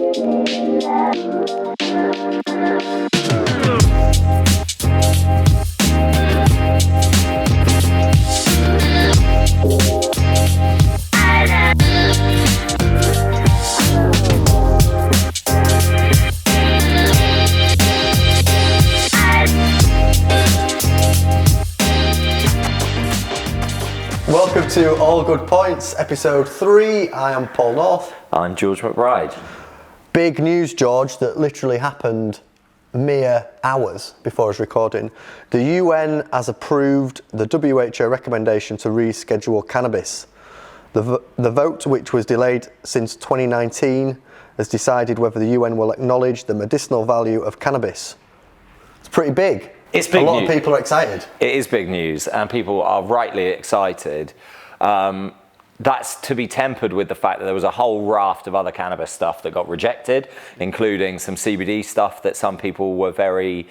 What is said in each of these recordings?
Welcome to All Good Points, episode 3. I am Paul North. I'm George McBride. Big news, George, that literally happened mere hours before I was recording. The UN has approved the WHO recommendation to reschedule cannabis. The vote, which was delayed since 2019, has decided whether the UN will acknowledge the medicinal value of cannabis. It's pretty big. It's big news. A lot of people are excited. It is big news, and people are rightly excited. That's to be tempered with the fact that there was a whole raft of other cannabis stuff that got rejected, including some CBD stuff that some people were very,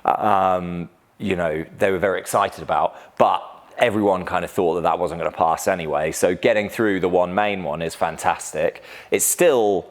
they were very excited about. But everyone kind of thought that that wasn't going to pass anyway. So getting through the one main one is fantastic. It's still,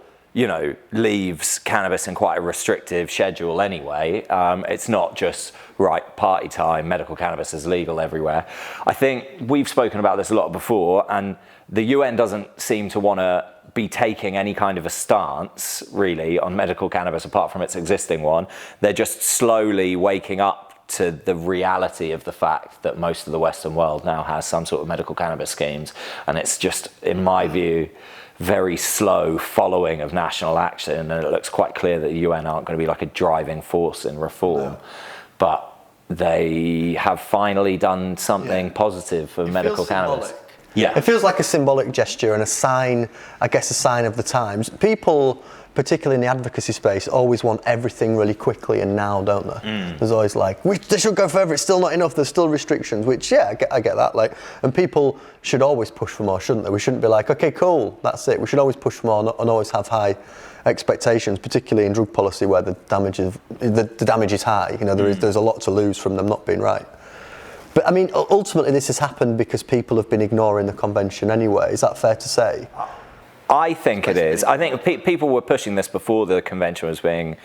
leaves cannabis in quite a restrictive schedule anyway. It's not just, right, party time, medical cannabis is legal everywhere. I think we've spoken about this a lot before, and the UN doesn't seem to want to be taking any kind of a stance, really, on medical cannabis apart from its existing one. They're just slowly waking up to the reality of the fact that most of the Western world now has some sort of medical cannabis schemes. And it's just, in my view, very slow following of national action, and it looks quite clear that the UN aren't going to be like a driving force in reform. No. But they have finally done something positive for medical cannabis. Symbolic. Yeah. It feels like a symbolic gesture and a sign, I guess, a sign of the times. People, particularly in the advocacy space, always want everything really quickly and now, don't they? There's always like, they should go further, it's still not enough, there's still restrictions, which, I get that. And people should always push for more, shouldn't they? We shouldn't be like, okay, cool, that's it. We should always push for more and always have high expectations, particularly in drug policy where the damage is high. There's a lot to lose from them not being right. But I mean, ultimately this has happened because people have been ignoring the convention anyway. Is that fair to say? I think it is. I think people were pushing this before the convention was being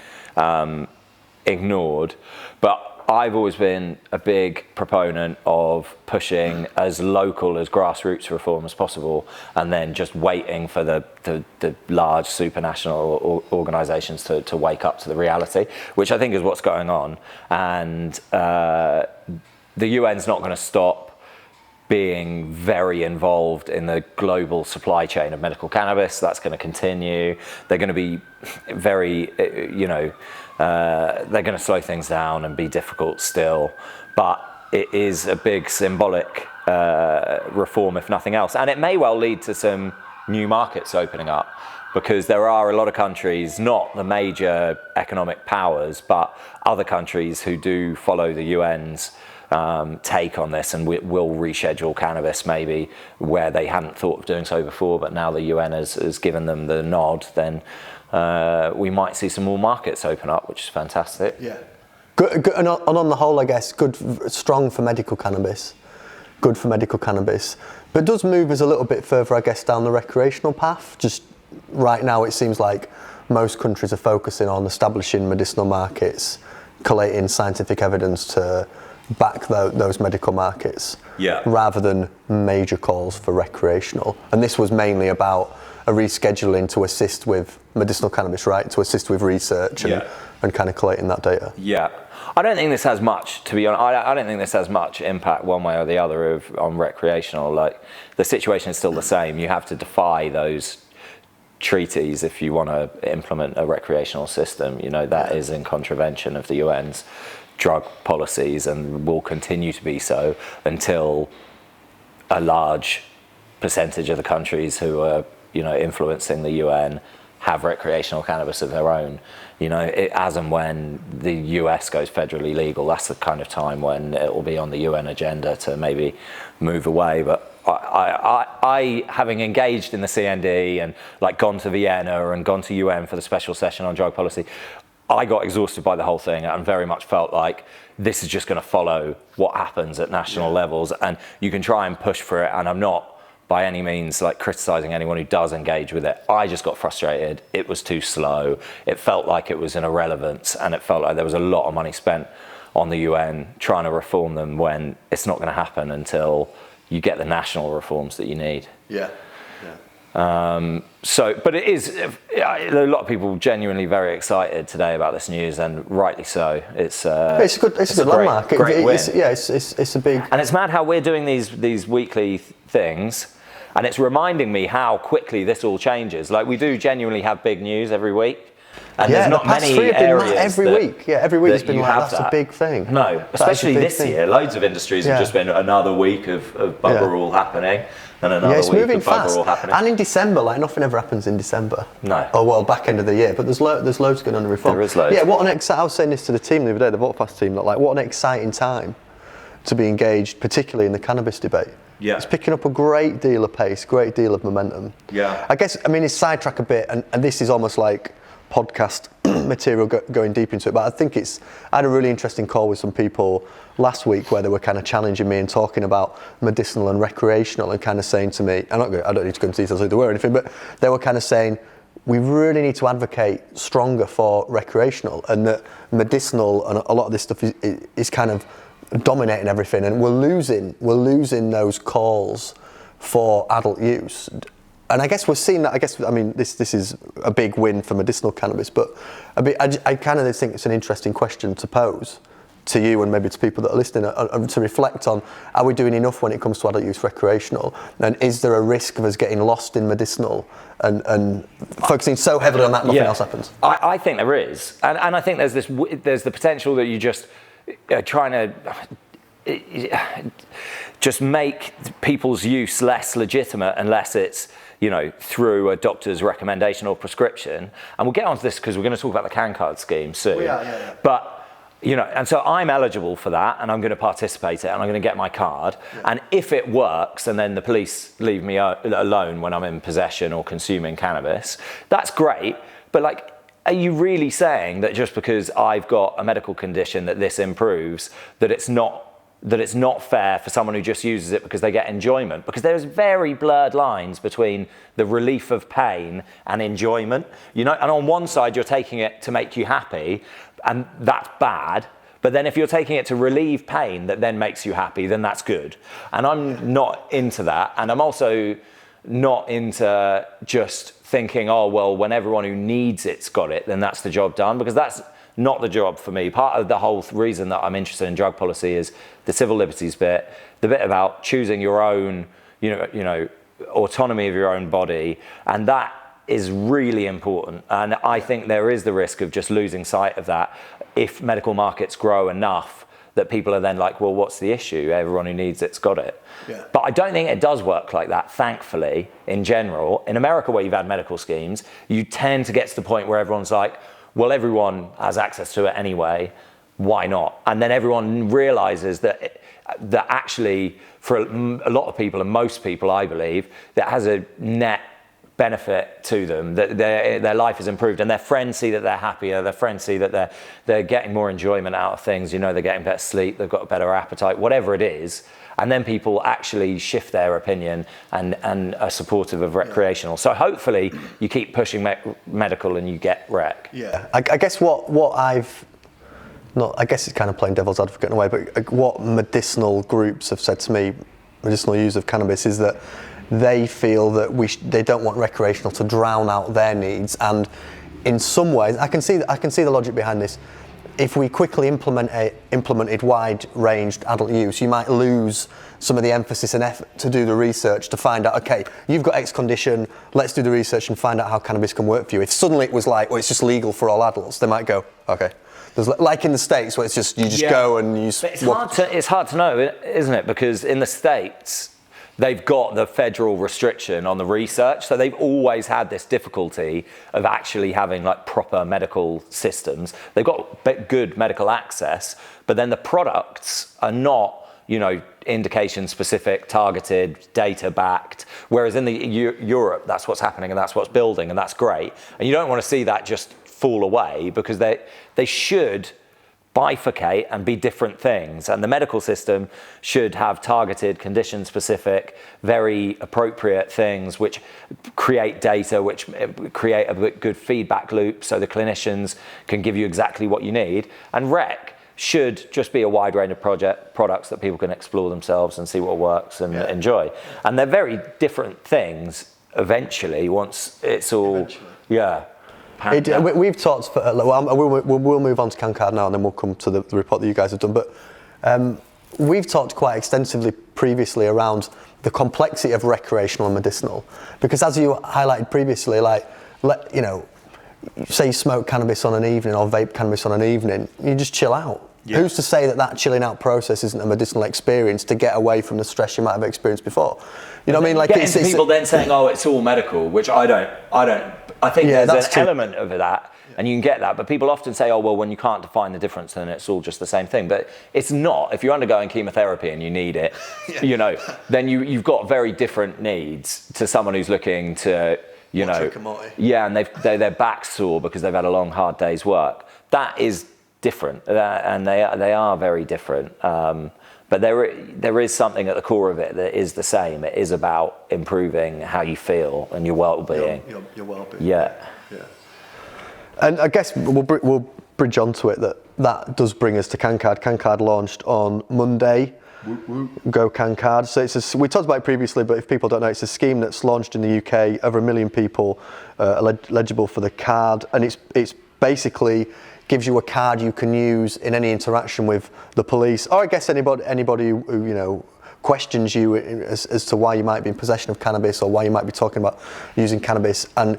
ignored, but I've always been a big proponent of pushing as local, as grassroots reform as possible, and then just waiting for the large supranational organisations to wake up to the reality, which I think is what's going on. And the UN's not going to stop being very involved in the global supply chain of medical cannabis. That's going to continue. They're going to be very, they're going to slow things down and be difficult still. But it is a big symbolic reform, if nothing else. And it may well lead to some new markets opening up, because there are a lot of countries, not the major economic powers, but other countries who do follow the UN's take on this and will reschedule cannabis maybe where they hadn't thought of doing so before, but now the UN has given them the nod, then we might see some more markets open up, which is fantastic. Yeah. Good, and on the whole, I guess, strong for medical cannabis. Good for medical cannabis. But does move us a little bit further, I guess, down the recreational path. Just right now it seems like most countries are focusing on establishing medicinal markets, collating scientific evidence to back those medical markets, rather than major calls for recreational. And this was mainly about a rescheduling to assist with medicinal cannabis, right? To assist with research and kind of collating that data. Yeah. I don't think this has much, to be honest. I don't think this has much impact one way or the other on recreational. Like, the situation is still the same. You have to defy those treaties if you want to implement a recreational system. That is in contravention of the UN's drug policies and will continue to be so until a large percentage of the countries who are, influencing the UN have recreational cannabis of their own. As and when the US goes federally legal, that's the kind of time when it will be on the UN agenda to maybe move away. But I having engaged in the CND and gone to Vienna and gone to UN for the special session on drug policy, I got exhausted by the whole thing and very much felt like this is just going to follow what happens at national levels, and you can try and push for it, and I'm not by any means like criticizing anyone who does engage with it. I just got frustrated. It was too slow. It felt like it was an irrelevance, and it felt like there was a lot of money spent on the UN trying to reform them when it's not going to happen until you get the national reforms that you need. Yeah. But it is, a lot of people genuinely very excited today about this news, and rightly so. It's a good landmark. Great win. It's a big. And it's mad how we're doing these weekly things, and it's reminding me how quickly this all changes. Like, we do genuinely have big news every week. And there's not many areas every week. Yeah, every week has been like, that's a big thing. No, especially this year. Loads of industries have just been another week of bugger all happening, and another week of bugger all happening. And in December, like, nothing ever happens in December. No. Oh, well, back end of the year. But there's loads going on in reform. There is loads. Yeah, I was saying this to the team the other day, the Vote Fast team, that, like, what an exciting time to be engaged, particularly in the cannabis debate. Yeah. It's picking up a great deal of pace, great deal of momentum. Yeah. I guess, it's sidetrack a bit, and this is almost like podcast material going deep into it, but I think I had a really interesting call with some people last week where they were kind of challenging me and talking about medicinal and recreational, and kind of saying to me, I don't need to go into details either way or anything, but they were kind of saying, we really need to advocate stronger for recreational, and that medicinal and a lot of this stuff is kind of dominating everything, and we're losing those calls for adult use. And I guess we're seeing that. This is a big win for medicinal cannabis, but I kind of think it's an interesting question to pose to you and maybe to people that are listening, to reflect on: are we doing enough when it comes to adult use recreational? And is there a risk of us getting lost in medicinal and focusing so heavily on that nothing else happens? I think there is, and I think there's the potential that you just trying to just make people's use less legitimate unless it's through a doctor's recommendation or prescription. And we'll get onto this because we're going to talk about the Cancard scheme soon. Yeah. But, and so I'm eligible for that, and I'm going to participate in it, and I'm going to get my card. Yeah. And if it works, and then the police leave me alone when I'm in possession or consuming cannabis, that's great. But, like, are you really saying that just because I've got a medical condition that this improves, that it's not fair for someone who just uses it because they get enjoyment? Because there's very blurred lines between the relief of pain and enjoyment, and on one side you're taking it to make you happy, and that's bad. But then if you're taking it to relieve pain that then makes you happy, then that's good. And I'm not into that. And I'm also not into just thinking, oh, well, when everyone who needs it's got it, then that's the job done, because that's not the job for me. Part of the whole reason that I'm interested in drug policy is the civil liberties bit, the bit about choosing your own, autonomy of your own body, and that is really important. And I think there is the risk of just losing sight of that if medical markets grow enough that people are then like, well, what's the issue? Everyone who needs it's got it. Yeah. But I don't think it does work like that, thankfully, in general. In America, where you've had medical schemes, you tend to get to the point where everyone's like, well, everyone has access to it anyway, why not? And then everyone realizes that actually, for a lot of people, and most people, I believe, that has a net benefit to them, that their life is improved, and their friends see that they're happier, their friends see that they're getting more enjoyment out of things, they're getting better sleep, they've got a better appetite, whatever it is. And then people actually shift their opinion and are supportive of recreational. So hopefully you keep pushing medical and you get rec. Yeah, I guess I guess it's kind of playing devil's advocate in a way, but what medicinal groups have said to me, medicinal use of cannabis, is that they feel that they don't want recreational to drown out their needs. And in some ways, I can see the logic behind this. If we quickly implemented wide-ranged adult use, you might lose some of the emphasis and effort to do the research to find out, okay, you've got X condition, let's do the research and find out how cannabis can work for you. If suddenly it was like, well, it's just legal for all adults, they might go, okay. There's like in the States where it's just, you just go and you... It's hard to know, isn't it? Because in the States, they've got the federal restriction on the research, so they've always had this difficulty of actually having like proper medical systems. They've got good medical access, but then the products are not, indication specific, targeted, data backed. Whereas in the Europe, that's what's happening and that's what's building, and that's great. And you don't want to see that just fall away, because they should bifurcate and be different things. And the medical system should have targeted, condition-specific, very appropriate things which create data, which create a good feedback loop so the clinicians can give you exactly what you need. And rec should just be a wide range of products that people can explore themselves and see what works and enjoy. And they're very different things eventually once it's all, We've talked, we'll move on to Cancard now and then we'll come to the report that you guys have done, but we've talked quite extensively previously around the complexity of recreational and medicinal, because as you highlighted previously, say you smoke cannabis on an evening or vape cannabis on an evening, you just chill out. Yeah. Who's to say that chilling out process isn't a medicinal experience to get away from the stress you might have experienced before? You know what I mean? Like it's people then saying, "Oh, it's all medical," which I don't. I think there's an element of that, and you can get that. But people often say, "Oh, well, when you can't define the difference, then it's all just the same thing." But it's not. If you're undergoing chemotherapy and you need it, then you've got very different needs to someone who's looking to, and their back's sore because they've had a long, hard day's work. That is different, and they are very different. But there is something at the core of it that is the same. It is about improving how you feel and your well-being. Your well-being. Yeah. And I guess we'll bridge onto it that does bring us to Cancard. Cancard launched on Monday. Go Cancard. So we talked about it previously, but if people don't know, it's a scheme that's launched in the UK. Over 1 million people eligible for the card, and it's basically gives you a card you can use in any interaction with the police, or I guess anybody who questions you as to why you might be in possession of cannabis or why you might be talking about using cannabis. And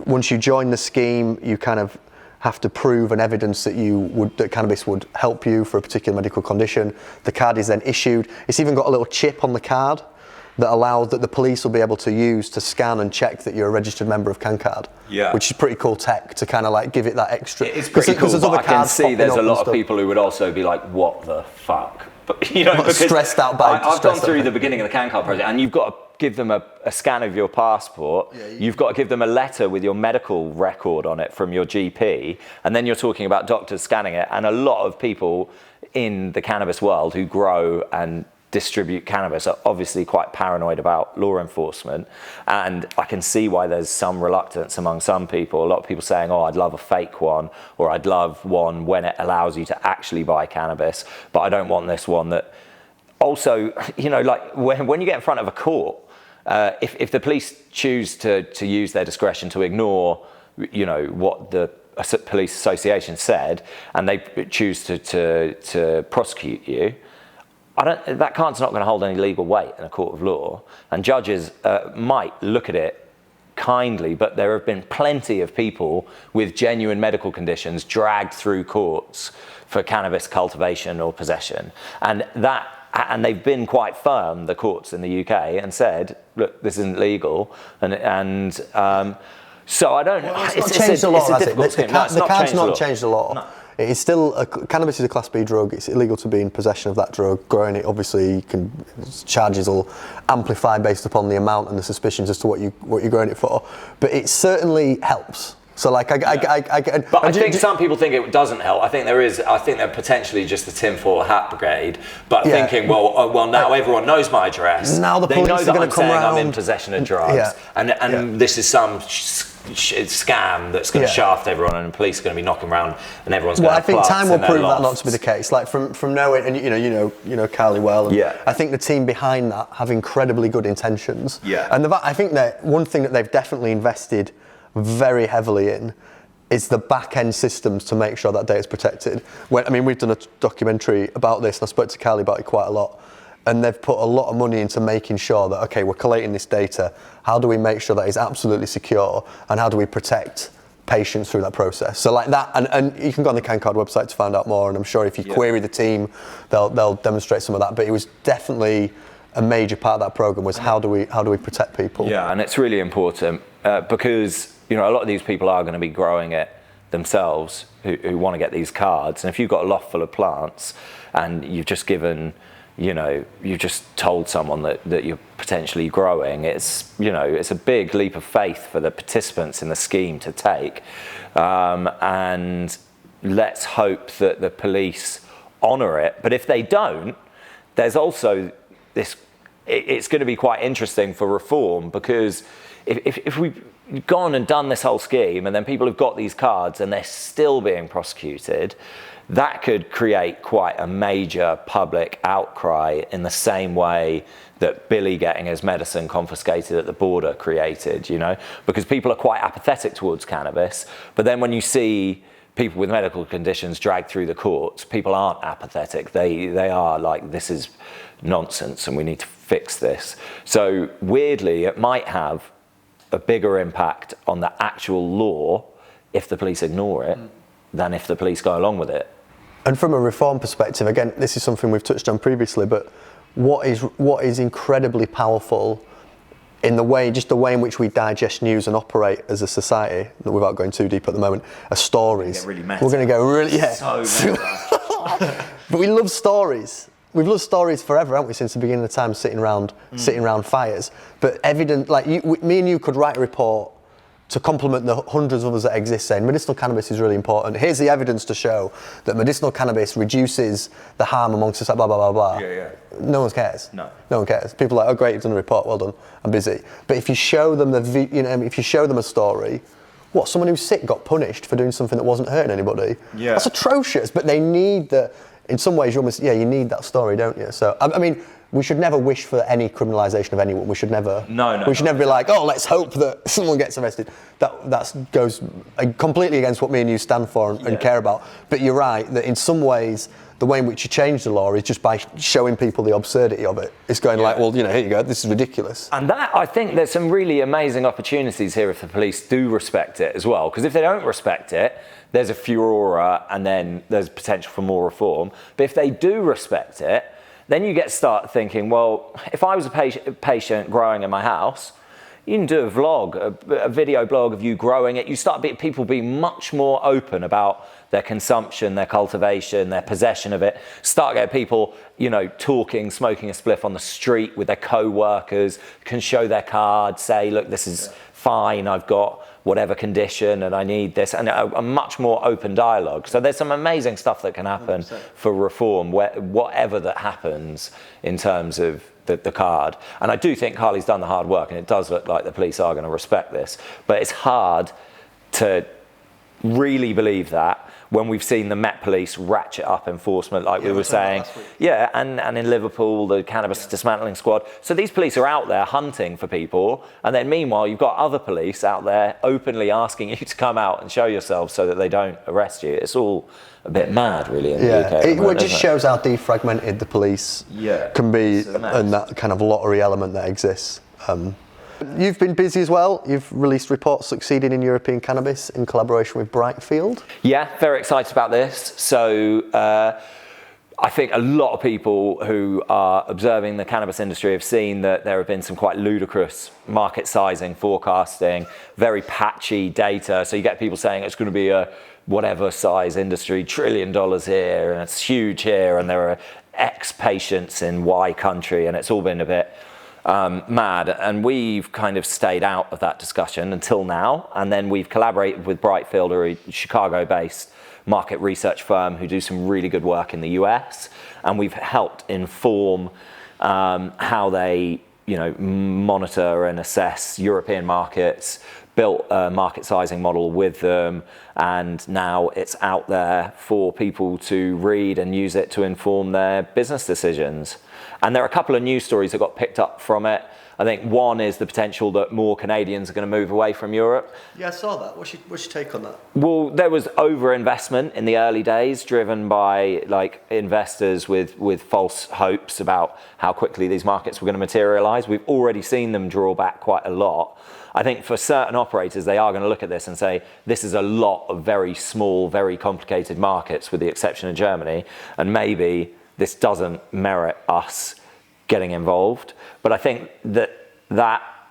once you join the scheme, you kind of have to prove an evidence that cannabis would help you for a particular medical condition. The card is then issued. It's even got a little chip on the card that the police will be able to use to scan and check that you're a registered member of Cancard. Yeah. Which is pretty cool tech to kind of like give it that extra. It's pretty cool, but I can see there's a lot of people who would also be like, what the fuck? But, because stressed out by I've gone through the beginning of the Cancard project, and you've got to give them a scan of your passport. Yeah, you've got to give them a letter with your medical record on it from your GP, and then you're talking about doctors scanning it. And a lot of people in the cannabis world who grow and distribute cannabis are obviously quite paranoid about law enforcement, and I can see why there's some reluctance among some people. A lot of people saying, "Oh, I'd love a fake one," or "I'd love one when it allows you to actually buy cannabis, but I don't want this one that." Also, like when you get in front of a court, if the police choose to use their discretion to ignore, what the police association said, and they choose to prosecute you, that card's not going to hold any legal weight in a court of law, and judges might look at it kindly, but there have been plenty of people with genuine medical conditions dragged through courts for cannabis cultivation or possession, and they've been quite firm, the courts in the UK, and said, look, this isn't legal, and so I don't. Well, it's changed a lot, has it? The card's not changed a lot. No. It's still cannabis is a Class B drug. It's illegal to be in possession of that drug. Growing it, obviously, charges will amplify based upon the amount and the suspicions as to what you're growing it for. But it certainly helps. So, like, But I think some people think it doesn't help. I think they're potentially just the tinfoil hat brigade. But thinking, well, now everyone knows my address. Now the police are going to come around. I'm in possession of drugs, and this is some scam that's going to shaft everyone, and the police are going to be knocking around, and everyone's going to. Well, I think time will prove that not to be the case. Like from knowing, and you know Carly well. And I think the team behind that have incredibly good intentions. Yeah. And I think that one thing that they've definitely invested very heavily in is the back-end systems to make sure that data is protected. We've done a documentary about this, and I spoke to Carly about it quite a lot. And they've put a lot of money into making sure that, okay, we're collating this data. How do we make sure that it's absolutely secure? And how do we protect patients through that process? So like that, and you can go on the Cancard website to find out more. And I'm sure if you query the team, they'll demonstrate some of that. But it was definitely a major part of that program was how do we protect people? Yeah, and it's really important because a lot of these people are going to be growing it themselves who want to get these cards. And if you've got a loft full of plants and you've just given, you've just told someone that you're potentially growing, it's a big leap of faith for the participants in the scheme to take. And let's hope that the police honour it. But if they don't, there's also this, it's going to be quite interesting for reform, because if we've gone and done this whole scheme and then people have got these cards and they're still being prosecuted, that could create quite a major public outcry in the same way that Billy getting his medicine confiscated at the border created, you know, because people are quite apathetic towards cannabis. But then when you see people with medical conditions dragged through the courts, people aren't apathetic. They are like, this is nonsense and we need to fix this. So weirdly, it might have a bigger impact on the actual law if the police ignore it than if the police go along with it. And from a reform perspective, again, this is something we've touched on previously, but what is incredibly powerful in the way in which we digest news and operate as a society, without going too deep at the moment, are stories. Really meta. We're going to go really, yeah. So meta. But we love stories. We've loved stories forever, haven't we, since the beginning of time, sitting around fires. But evident, like me and you could write a report to complement the hundreds of others that exist, saying medicinal cannabis is really important. Here's the evidence to show that medicinal cannabis reduces the harm amongst society, blah, blah, blah, blah. Yeah. No one cares. No one cares. People are like, oh great, you've done a report, well done, I'm busy. But if you show them if you show them a story, someone who's sick got punished for doing something that wasn't hurting anybody? Yeah. That's atrocious, but they need in some ways you need that story, don't you? So, I mean, we should never wish for any criminalisation of anyone. We should never. We should never be like, oh, let's hope that someone gets arrested. That goes completely against what me and you stand for and care about. But you're right that in some ways, the way in which you change the law is just by showing people the absurdity of it. It's going like, well, here you go. This is ridiculous. And I think there's some really amazing opportunities here if the police do respect it as well. Because if they don't respect it, there's a furore and then there's potential for more reform. But if they do respect it, then you start thinking, well, if I was a patient growing in my house, you can do a vlog, a video blog of you growing it. You start people being much more open about their consumption, their cultivation, their possession of it. Start getting people, talking, smoking a spliff on the street with their co-workers, can show their card, say, look, this is fine, I've got whatever condition and I need this, and a much more open dialogue. So there's some amazing stuff that can happen 100%. For reform, whatever that happens in terms of the card. And I do think Carly's done the hard work, and it does look like the police are going to respect this. But it's hard to really believe that when we've seen the Met Police ratchet up enforcement, like we were saying. Yeah, and in Liverpool, the cannabis dismantling squad. So these police are out there hunting for people, and then meanwhile, you've got other police out there openly asking you to come out and show yourselves so that they don't arrest you. It's all a bit mad, really, in the UK. It just shows how defragmented the police can be, and that kind of lottery element that exists. You've been busy as well. You've released reports Suceeding in European Cannabis in collaboration with Brightfield. Yeah, very excited about this. So I think a lot of people who are observing the cannabis industry have seen that there have been some quite ludicrous market sizing, forecasting, very patchy data. So you get people saying it's going to be a whatever size industry, $1 trillion here, and it's huge here, and there are X patients in Y country, and it's all been a bit mad. And we've kind of stayed out of that discussion until now. And then we've collaborated with Brightfield, a Chicago-based market research firm who do some really good work in the US. And we've helped inform how they, monitor and assess European markets, built a market sizing model with them, and now it's out there for people to read and use it to inform their business decisions. And there are a couple of news stories that got picked up from it. I think one is the potential that more Canadians are going to move away from Europe. Yeah, I saw that. What's your take on that? Well, there was overinvestment in the early days, driven by investors with false hopes about how quickly these markets were going to materialize. We've already seen them draw back quite a lot. I think for certain operators, they are going to look at this and say, this is a lot of very small, very complicated markets, with the exception of Germany, and maybe this doesn't merit us getting involved. But I think that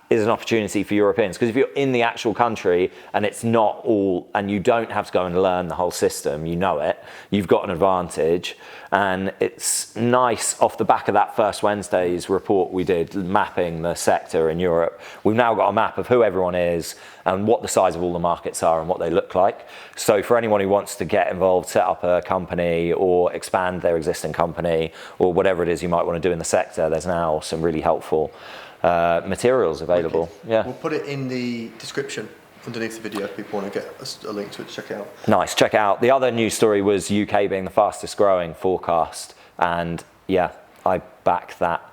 is an opportunity for Europeans, because if you're in the actual country and it's not all, and you don't have to go and learn the whole system, you know it, you've got an advantage. And it's nice, off the back of that first Wednesday's report we did mapping the sector in Europe, we've now got a map of who everyone is and what the size of all the markets are and what they look like. So for anyone who wants to get involved, set up a company or expand their existing company or whatever it is you might want to do in the sector, there's now some really helpful materials available. Okay. Yeah, we'll put it in the description underneath the video if people want to get a link to it to check it out. Nice, check it out. The other news story was UK being the fastest growing forecast, and yeah, I back that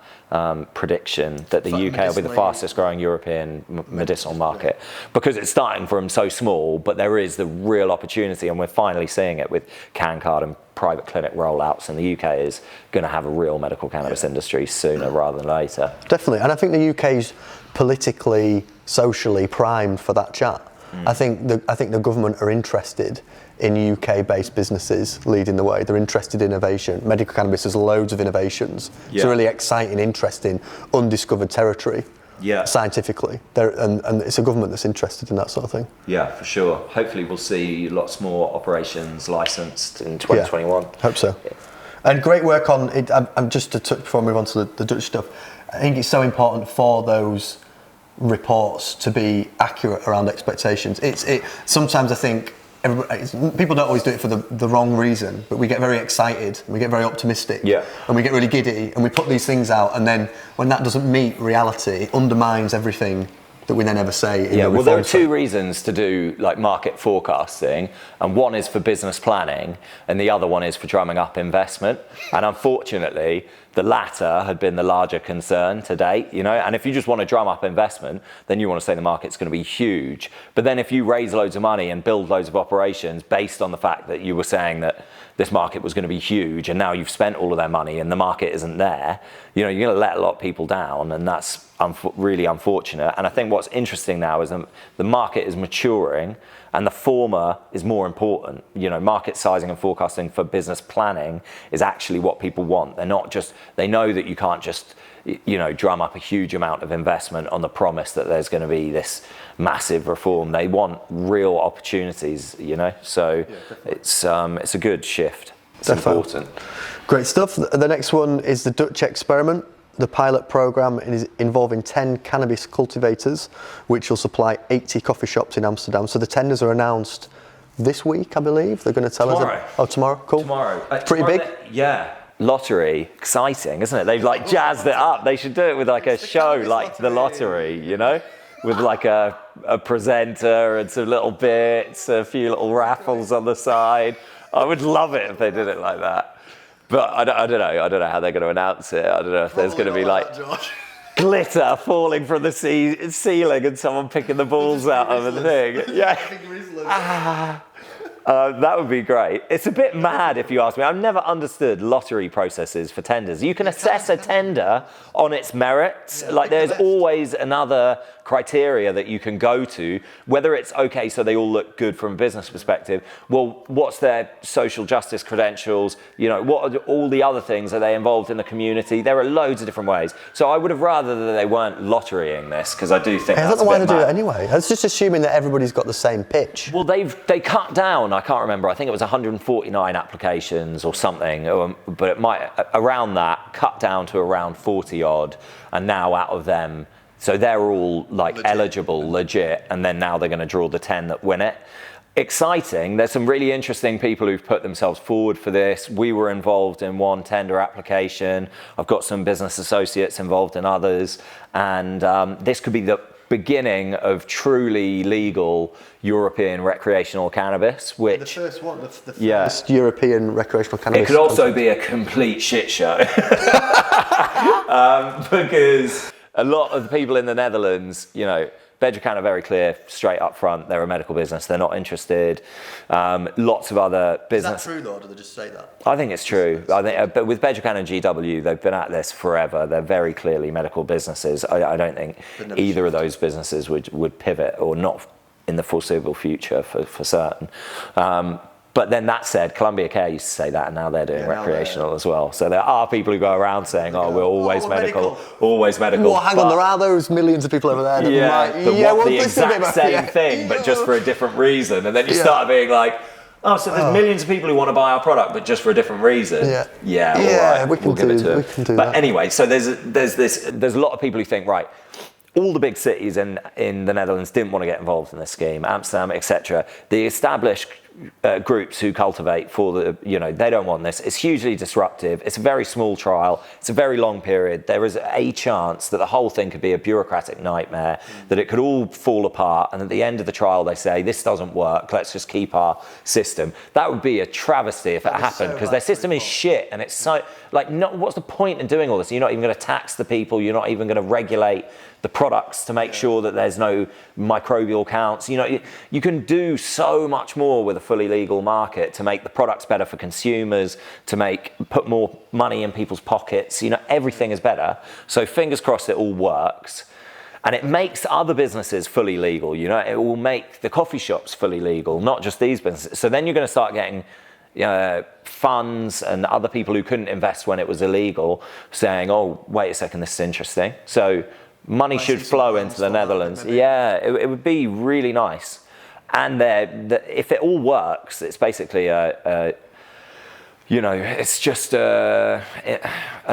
prediction that the UK will be the fastest growing European medicinal market, because it's starting from so small, but there is the real opportunity, and we're finally seeing it with Cancard and private clinic rollouts, and the UK is going to have a real medical cannabis industry sooner rather than later. Definitely, and I think the UK's politically, socially primed for that chat. I think the government are interested in UK-based businesses leading the way. They're interested in innovation. Medical cannabis has loads of innovations. It's a really exciting, interesting, undiscovered territory. Scientifically, and it's a government that's interested in that sort of thing. Yeah, for sure. Hopefully we'll see lots more operations licensed in 2021. Yeah, hope so. Yeah. And great work on it. I'm just to touch before I move on to the Dutch stuff. I think it's so important for those reports to be accurate around expectations. Sometimes I think people don't always do it for the wrong reason, but we get very excited, and we get very optimistic, and we get really giddy, and we put these things out, and then when that doesn't meet reality, it undermines everything that we then ever say. Well, there are two reasons to do like market forecasting, and one is for business planning, and the other one is for drumming up investment. And unfortunately, the latter had been the larger concern to date, and if you just want to drum up investment, then you want to say the market's going to be huge. But then if you raise loads of money and build loads of operations based on the fact that you were saying that this market was going to be huge, and now you've spent all of their money and the market isn't there, you're going to let a lot of people down, and that's really unfortunate. And I think what's interesting now is the market is maturing, and the former is more important. Market sizing and forecasting for business planning is actually what people want. They know that you can't just, drum up a huge amount of investment on the promise that there's going to be this massive reform. They want real opportunities, So it's a good shift. It's important. Great stuff. The next one is the Dutch experiment. The pilot program is involving 10 cannabis cultivators, which will supply 80 coffee shops in Amsterdam. So the tenders are announced this week, I believe. They're going to tell us. Oh, tomorrow? Cool. Tomorrow. Pretty big? Lottery, exciting, isn't it? They've jazzed it up. They should do it with a show like the lottery, with a presenter and some little bits, a few little raffles on the side. I would love it if they did it like that. But I don't know. I don't know how they're going to announce it. I don't know if there's going to be glitter falling from the ceiling and someone picking the balls out of the thing. That would be great. It's a bit mad if you ask me. I've never understood lottery processes for tenders. You can assess a tender on its merits. There's always another criteria that you can go to, whether it's okay so they all look good from a business perspective. Well, what's their social justice credentials? What are all the other things? Are they involved in the community? There are loads of different ways. So I would have rather that they weren't lotterying this, because I do think I don't know why they do it anyway. I was just assuming that everybody's got the same pitch. Well, they cut down. I can't remember. I think it was 149 applications or something, but it might around that cut down to around 40 odd, and now out of them. So they're all eligible, legit, and then now they're going to draw the 10 that win it. Exciting. There's some really interesting people who've put themselves forward for this. We were involved in one tender application. I've got some business associates involved in others, and this could be the beginning of truly legal European recreational cannabis, which the first one, the first European recreational cannabis. It could also be a complete shit show because a lot of the people in the Netherlands, Bedrocan are very clear, straight up front. They're a medical business. They're not interested. Lots of other business. Is that true, though, or do they just say that? I think it's true. I think, but with Bedrocan and GW, they've been at this forever. They're very clearly medical businesses. I don't think either of those businesses would pivot, or not in the foreseeable future for certain. But then that said, Columbia Care used to say that, and now they're doing recreational as well. So there are people who go around saying, "Oh, we're always medical, always medical." Well, hang on, there are those millions of people over there that want the exact same thing, but just for a different reason. And then you start being like, "Oh, so there's millions of people who want to buy our product, but just for a different reason." All right, we'll give it to them. But anyway, so there's a lot of people who think, right, all the big cities in the Netherlands didn't want to get involved in this scheme, Amsterdam, etc. The established groups who cultivate for they don't want this. It's hugely disruptive. It's a very small trial. It's a very long period. There is a chance that the whole thing could be a bureaucratic nightmare, that it could all fall apart, and at the end of the trial they say, this doesn't work, let's just keep our system. That would be a travesty if it happened, because their system is shit, and it's so, what's the point in doing all this? You're not even going to tax the people, you're not even going to regulate the products to make sure that there's no microbial counts. You can do so much more with a fully legal market to make the products better for consumers, to put more money in people's pockets. Everything is better. So fingers crossed it all works. And it makes other businesses fully legal. It will make the coffee shops fully legal, not just these businesses. So then you're going to start getting funds and other people who couldn't invest when it was illegal saying, oh, wait a second, this is interesting. So money should flow into the Netherlands. It would be really nice. And if it all works, it's basically it's just an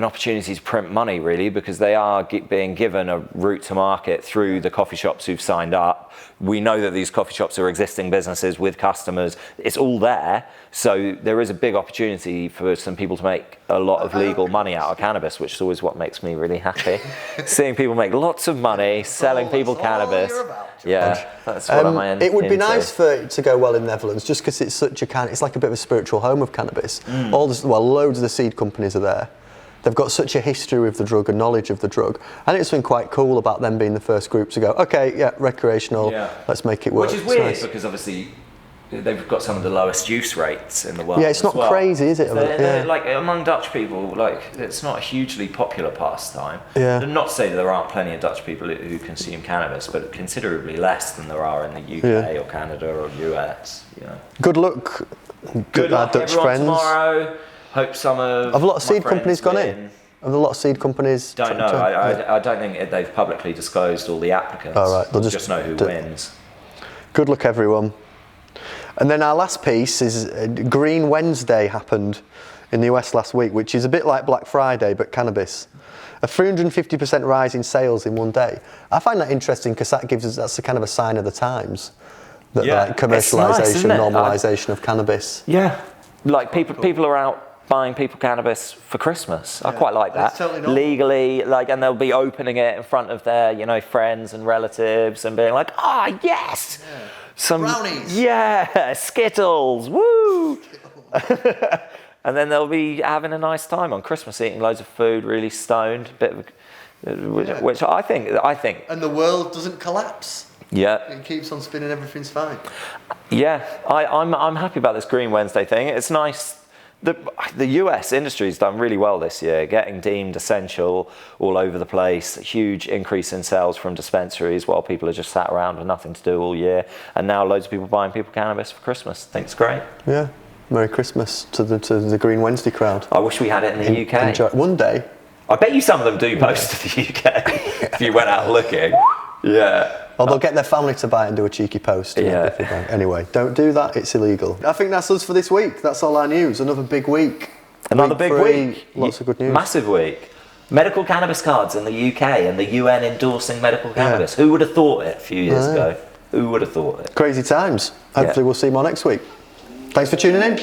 opportunity to print money, really, because they are being given a route to market through the coffee shops who've signed up. We know that these coffee shops are existing businesses with customers. It's all there. So there is a big opportunity for some people to make a lot of legal money out of cannabis, which is always what makes me really happy. Seeing people make lots of money, selling people cannabis. That's what I'm into. It would be nice for it to go well in the Netherlands, just because it's it's like a bit of a spiritual home of cannabis. Loads of the seed companies are there. They've got such a history with the drug and knowledge of the drug. I think it's been quite cool about them being the first group to go, okay, recreational, let's make it work. Which is weird, because obviously they've got some of the lowest use rates in the world. Yeah, it's not crazy, is it? Like among Dutch people, it's not a hugely popular pastime. Not to say that there aren't plenty of Dutch people who consume cannabis, but considerably less than there are in the UK or Canada or US. Good luck. Good luck, Dutch everyone, friends. Tomorrow. Hope some of Have a lot of seed companies gone in? Have a lot of seed companies? Don't know. I don't think they've publicly disclosed all the applicants. All right, they'll just know who wins. Good luck, everyone. And then our last piece is Green Wednesday happened in the US last week, which is a bit like Black Friday, but cannabis. A 350% rise in sales in one day. I find that interesting because that's a kind of a sign of the times. That commercialisation, normalisation of cannabis. Yeah, people are out buying people cannabis for Christmas. I quite like that. Totally legally, and they'll be opening it in front of their, friends and relatives and being like, yes! Yeah. Some brownies. Yeah, Skittles, woo! And then they'll be having a nice time on Christmas, eating loads of food, really stoned, which I think. And the world doesn't collapse. Yeah. It keeps on spinning, everything's fine. Yeah, I'm happy about this Green Wednesday thing. It's nice. The US industry's done really well this year, getting deemed essential all over the place. A huge increase in sales from dispensaries while people are just sat around with nothing to do all year. And now loads of people buying people cannabis for Christmas. I think it's great. Yeah. Merry Christmas to the Green Wednesday crowd. I wish we had it in the UK. Enjoy. One day. I bet you some of them do post to the UK if you went out looking. Yeah. Or they'll get their family to buy it and do a cheeky post. Yeah. Anyway, don't do that. It's illegal. I think that's us for this week. That's all our news. Another big week. Another big week. Lots of good news. Massive week. Medical cannabis cards in the UK and the UN endorsing medical cannabis. Who would have thought it a few years ago? Who would have thought it? Crazy times. Hopefully we'll see more next week. Thanks for tuning in.